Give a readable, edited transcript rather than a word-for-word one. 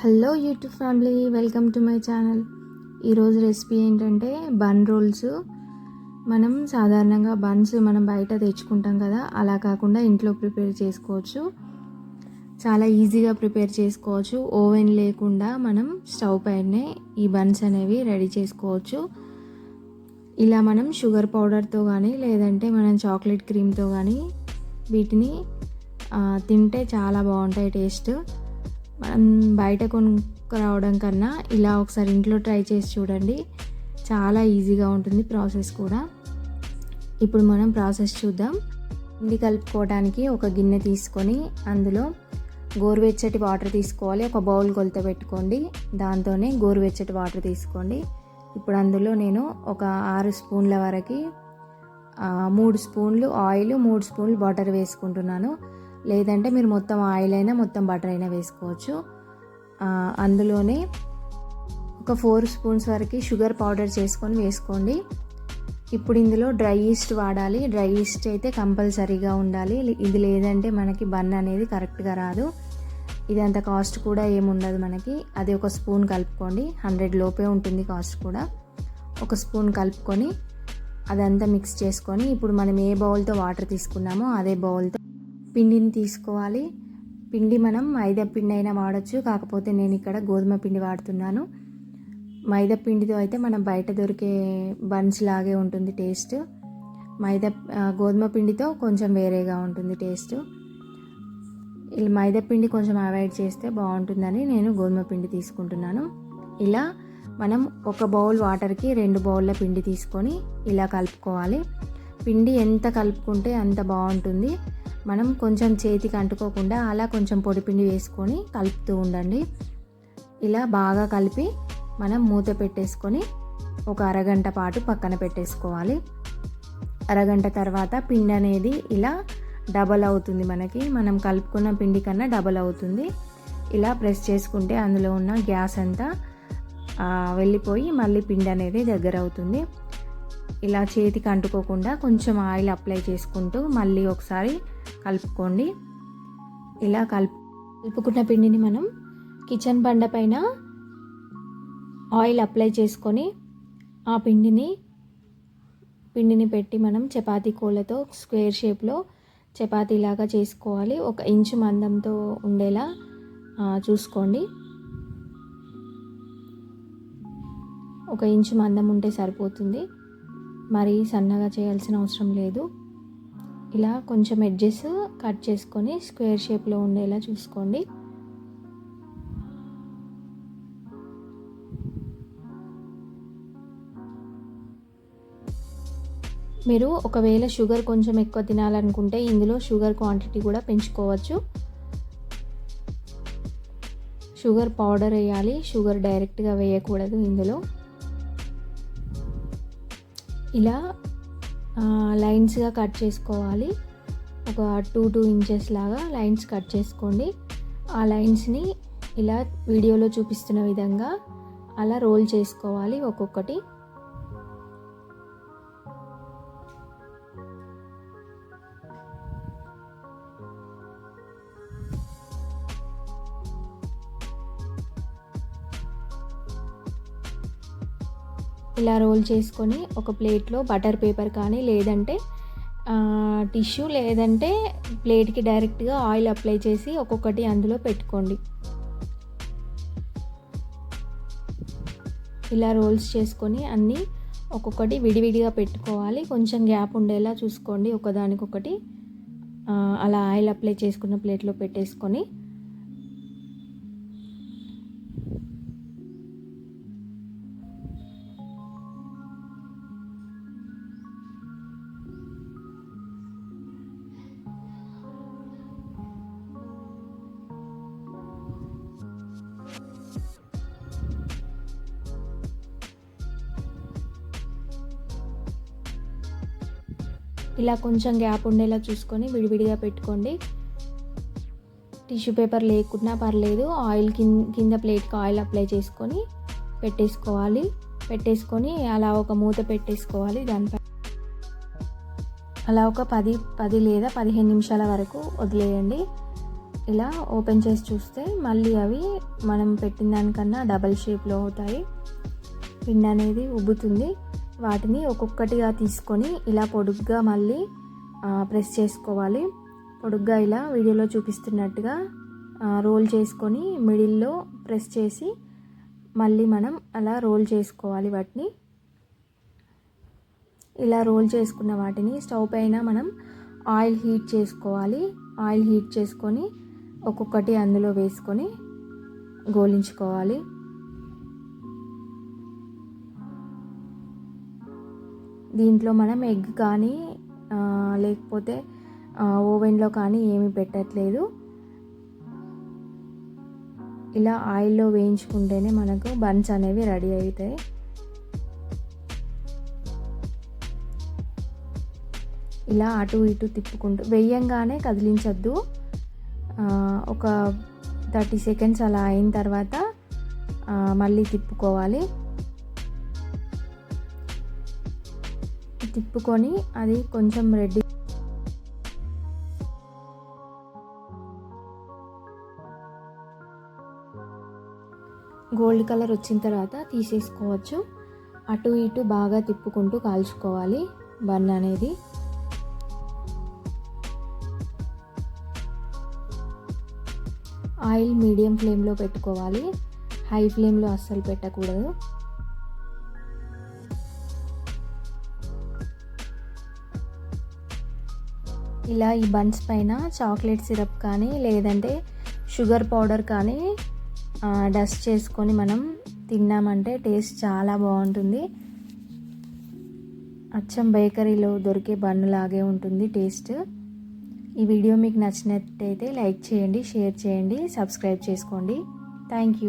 Hello YouTube family, welcome to my channel. ఈరోజు recipe ఏంటంటే bun roles. మనం సాధారణంగా బన్స్ మనం బయట తెచ్చుకుంటాం కదా, అలా కాకుండా ఇంట్లో ప్రిపేర్ చేసుకోవచ్చు. చాలా ఈజీగా ప్రిపేర్ చేసుకోవచ్చు. ఓవెన్ లేకుండా మనం స్టవ్ పైనే ఈ బన్స్ అనేవి రెడీ చేసుకోవచ్చు. ఇలా మనం షుగర్ పౌడర్తో కానీ లేదంటే మనం చాక్లెట్ క్రీమ్తో కానీ వీటిని తింటే చాలా బాగుంటాయి టేస్ట్. మనం బయట కొనుక్కరావడం కన్నా ఇలా ఒకసారి ఇంట్లో ట్రై చేసి చూడండి. చాలా ఈజీగా ఉంటుంది ప్రాసెస్ కూడా. ఇప్పుడు మనం ప్రాసెస్ చూద్దాం. పిండి కలుపుకోవడానికి ఒక గిన్నె తీసుకొని అందులో గోరువెచ్చటి వాటర్ తీసుకోవాలి. ఒక బౌల్ కొలత పెట్టుకోండి, దాంతోనే గోరువెచ్చటి వాటర్ తీసుకోండి. ఇప్పుడు అందులో నేను ఒక 6 స్పూన్ల వరకు 3 స్పూన్లు ఆయిల్, 3 స్పూన్లు బటర్ వేసుకుంటున్నాను. లేదంటే మీరు మొత్తం ఆయిల్ అయినా మొత్తం బటర్ అయినా వేసుకోవచ్చు. అందులోనే ఒక 4 స్పూన్స్ వరకు షుగర్ పౌడర్ చేసుకొని వేసుకోండి. ఇప్పుడు ఇందులో డ్రై ఈస్ట్ వాడాలి. డ్రై ఈస్ట్ అయితే కంపల్సరీగా ఉండాలి. ఇది లేదంటే మనకి బన్ అనేది కరెక్ట్గా రాదు. ఇది అంత కాస్ట్ కూడా ఏముండదు మనకి. అది ఒక స్పూన్ కలుపుకోండి. 100 లోపే ఉంటుంది కాస్ట్ కూడా. ఒక స్పూన్ కలుపుకొని అదంతా మిక్స్ చేసుకొని ఇప్పుడు మనం ఏ బౌల్తో వాటర్ తీసుకున్నామో అదే బౌల్తో పిండిని తీసుకోవాలి. పిండి మనం మైదా పిండి అయినా వాడచ్చు, కాకపోతే నేను ఇక్కడ గోధుమ పిండి వాడుతున్నాను. మైదా పిండితో అయితే మనం బయట దొరికే బన్స్ లాగే ఉంటుంది టేస్ట్. గోధుమ పిండితో కొంచెం వేరేగా ఉంటుంది టేస్ట్. ఇలా మైదా పిండి కొంచెం అవాయిడ్ చేస్తే బాగుంటుందని నేను గోధుమ పిండి తీసుకుంటున్నాను. ఇలా మనం ఒక బౌల్ వాటర్కి 2 బౌల్ల పిండి తీసుకొని ఇలా కలుపుకోవాలి. పిండి ఎంత కలుపుకుంటే అంత బాగుంటుంది. మనం కొంచెం చేతికి అంటుకోకుండా అలా కొంచెం పొడిపిండి వేసుకొని కలుపుతూ ఉండండి. ఇలా బాగా కలిపి మనం మూత పెట్టేసుకొని ఒక అరగంట పాటు పక్కన పెట్టేసుకోవాలి. అరగంట తర్వాత పిండి అనేది ఇలా డబల్ అవుతుంది. మనం కలుపుకున్న పిండి కన్నా డబల్ అవుతుంది. ఇలా ప్రెస్ చేసుకుంటే అందులో ఉన్న గ్యాస్ అంతా వెళ్ళిపోయి మళ్ళీ పిండి అనేది దగ్గర అవుతుంది. ఇలా చేతికి అంటుకోకుండా కొంచెం ఆయిల్ అప్లై చేసుకుంటూ మళ్ళీ ఒకసారి కలుపుకోండి. ఇలా కలుపుకున్న పిండిని మనం కిచెన్ బండ పైన ఆయిల్ అప్లై చేసుకొని ఆ పిండిని పెట్టి మనం చపాతీ కోళ్ళతో స్క్వేర్ షేప్లో చపాతీలాగా చేసుకోవాలి. 1 ఇంచు మందంతో ఉండేలా చూసుకోండి. 1 ఇంచు మందం ఉంటే సరిపోతుంది. మరీ సన్నగా చేయాల్సిన అవసరం లేదు. ఇలా కొంచెం ఎడ్జెస్ కట్ చేసుకొని స్క్వేర్ షేప్లో ఉండేలా చూసుకోండి. మీరు ఒకవేళ షుగర్ కొంచెం ఎక్కువ తినాలనుకుంటే ఇందులో షుగర్ క్వాంటిటీ కూడా పెంచుకోవచ్చు. షుగర్ పౌడర్ వేయాలి, షుగర్ డైరెక్ట్గా వేయకూడదు ఇందులో. ఇలా లైన్స్గా కట్ చేసుకోవాలి. ఒక 2 ఇంచెస్ లాగా లైన్స్ కట్ చేసుకోండి. ఆ లైన్స్ని ఇలా వీడియోలో చూపిస్తున్న విధంగా అలా రోల్ చేసుకోవాలి ఒక్కొక్కటి. ఇలా రోల్ చేసుకొని ఒక ప్లేట్లో బటర్ పేపర్ కానీ లేదంటే టిష్యూ లేదంటే ప్లేట్కి డైరెక్ట్గా ఆయిల్ అప్లై చేసి ఒక్కొక్కటి అందులో పెట్టుకోండి. ఇలా రోల్స్ చేసుకొని అన్నీ ఒక్కొక్కటి విడివిడిగా పెట్టుకోవాలి. కొంచెం గ్యాప్ ఉండేలా చూసుకోండి ఒకదానికొకటి. అలా ఆయిల్ అప్లై చేసుకున్న ప్లేట్లో పెట్టేసుకొని ఇలా కొంచెం గ్యాప్ ఉండేలా చూసుకొని విడివిడిగా పెట్టుకోండి. టిష్యూ పేపర్ లేకున్నా పర్లేదు. ఆయిల్ కింద ప్లేట్కి ఆయిల్ అప్లై చేసుకొని పెట్టేసుకొని అలా ఒక మూత పెట్టేసుకోవాలి. దానిపై అలా ఒక 10 లేదా 15 నిమిషాల వరకు వదిలేయండి. ఇలా ఓపెన్ చేసి చూస్తే మళ్ళీ అవి మనం పెట్టిన దానికన్నా డబల్ షేప్లో అవుతాయి. పిండి అనేది ఉబ్బుతుంది. వాటిని ఒక్కొక్కటిగా తీసుకొని ఇలా పొడుగ్గా మళ్ళీ ప్రెస్ చేసుకోవాలి. పొడుగ్గా ఇలా వీడియోలో చూపిస్తున్నట్టుగా రోల్ చేసుకొని మిడిల్లో ప్రెస్ చేసి మళ్ళీ మనం అలా రోల్ చేసుకోవాలి. వాటిని ఇలా రోల్ చేసుకున్న వాటిని స్టవ్ పైన మనం ఆయిల్ హీట్ చేసుకోవాలి. ఆయిల్ హీట్ చేసుకొని ఒక్కొక్కటి అందులో వేసుకొని గోలించుకోవాలి. దీంట్లో మనం ఎగ్ కానీ లేకపోతే ఓవెన్లో కానీ ఏమీ పెట్టట్లేదు. ఇలా ఆయిల్లో వేయించుకుంటేనే మనకు బన్స్ అనేవి రెడీ అవుతాయి. ఇలా అటు ఇటు తిప్పుకుంటూ వేయంగానే కదిలించొద్దు. ఒక 30 సెకండ్స్ అలా అయిన తర్వాత మళ్ళీ తిప్పుకోవాలి. తిప్పుకొని అది కొంచెం రెడీ గోల్డ్ కలర్ వచ్చిన తర్వాత తీసేసుకోవచ్చు. అటు ఇటు బాగా తిప్పుకుంటూ కాల్చుకోవాలి బన్ అనేది. ఆయిల్ మీడియం ఫ్లేమ్లో పెట్టుకోవాలి, హై ఫ్లేమ్లో అస్సలు పెట్టకూడదు. ఇలా ఈ బన్స్ పైన చాక్లెట్ సిరప్ కానీ లేదంటే షుగర్ పౌడర్ కానీ డస్ట్ చేసుకొని మనం తిన్నామంటే టేస్ట్ చాలా బాగుంటుంది. అచ్చం బేకరీలో దొరికే బన్ను లాగే ఉంటుంది టేస్ట్. ఈ వీడియో మీకు నచ్చినట్టయితే లైక్ చేయండి, షేర్ చేయండి, సబ్స్క్రైబ్ చేసుకోండి. Thank you.